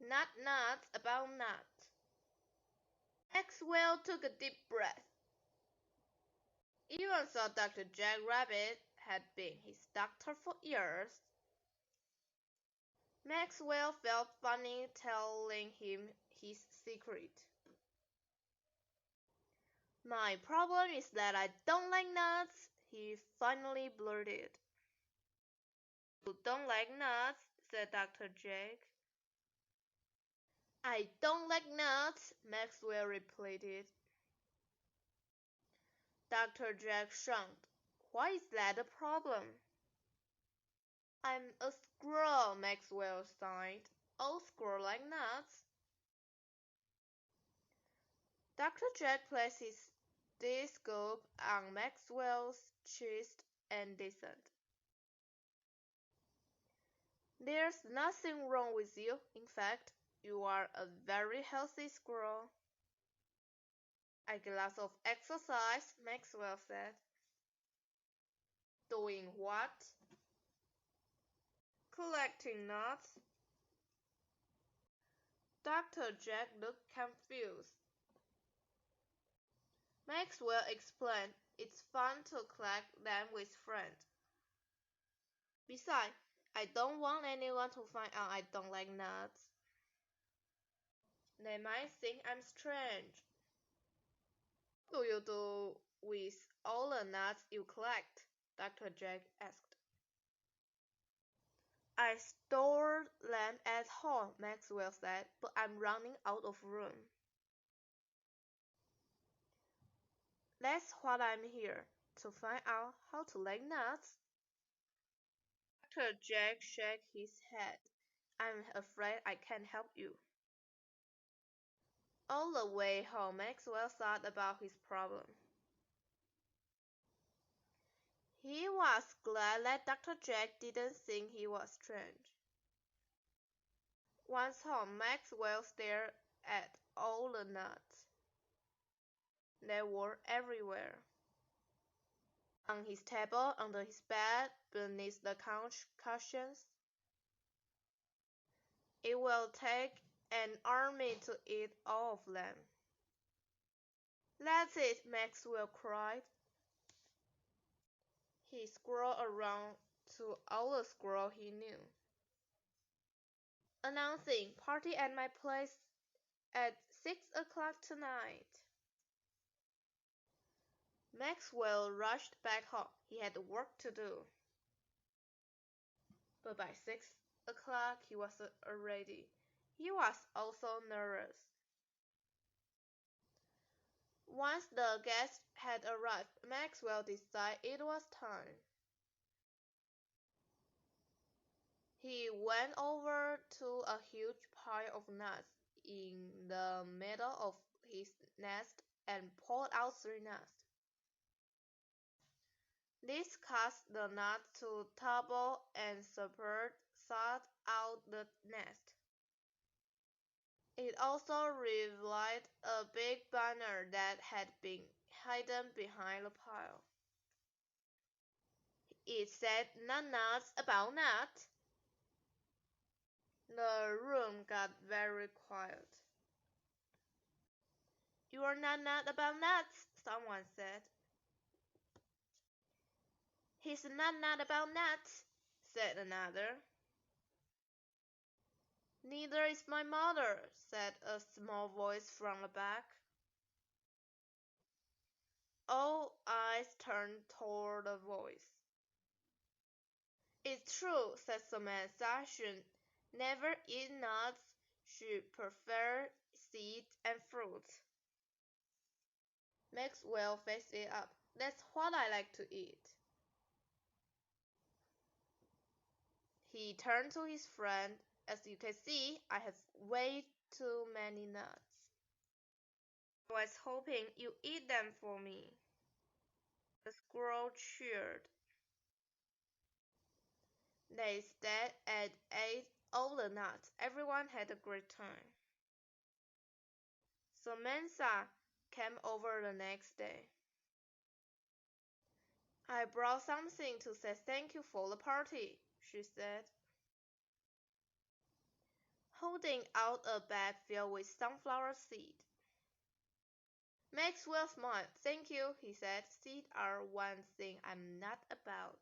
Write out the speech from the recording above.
Not nuts about nuts. Maxwell took a deep breath. Even though Dr. Jack Rabbit had been his doctor for years, Maxwell felt funny telling him his secret. My problem is that I don't like nuts, he finally blurted. You don't like nuts, said Dr. Jack. I don't like nuts, Maxwell repeated. Dr. Jack shrugged. Why is that a problem? I'm a squirrel, Maxwell sighed. All squirrels like nuts. Dr. Jack placed his stethoscope on Maxwell's chest and listened. There's nothing wrong with you. In fact, you are a very healthy squirrel. I get lots of exercise, Maxwell said. Doing what? Collecting nuts. Dr. Jack looked confused. Maxwell explained it's fun to collect them with friends. Besides, I don't want anyone to find out I don't like nuts. They might think I'm strange. What do you do with all the nuts you collect? Dr. Jack asked. I store them at home, Maxwell said, but I'm running out of room. That's what I'm here, to find out how to like nuts. Dr. Jack shook his head. I'm afraid I can't help you. All the way home, Maxwell thought about his problem. He was glad that Dr. Jack didn't think he was strange. Once home, Maxwell stared at all the nuts. They were everywhere. On his table, under his bed, beneath the couch cushions. It will take an army to eat all of them. That's it, Maxwell cried. He scrolled around to all the squirrels he knew, announcing, "Party at my place at 6 o'clock tonight." Maxwell rushed back home. He had work to do. But by 6 o'clock he was ready. He was also nervous. Once the guests had arrived, Maxwell decided it was time. He went over to a huge pile of nuts in the middle of his nest and pulled out 3 nuts. This caused the nuts to topple and spread out the nest. It also revealed a big banner that had been hidden behind the pile. It said, "Not nuts about nuts." The room got very quiet. "You're not about nuts," someone said. "He's not about nuts," said another. "Neither is my mother," said a small voice from the back. All eyes turned toward the voice. "It's true," said Samantha. "Should never eat nuts. She prefers seeds and fruit." Maxwell faced it up. "That's what I like to eat." He turned to his friend. "As you can see, I have way too many nuts. I was hoping you'd eat them for me." The squirrel cheered. They stayed and ate all the nuts. Everyone had a great time. Samantha came over the next day. "I brought something to say thank you for the party," she said. holding out a bag filled with sunflower seed. Maxwell smiled. "Thank you," he said. "Seeds are one thing I'm not about."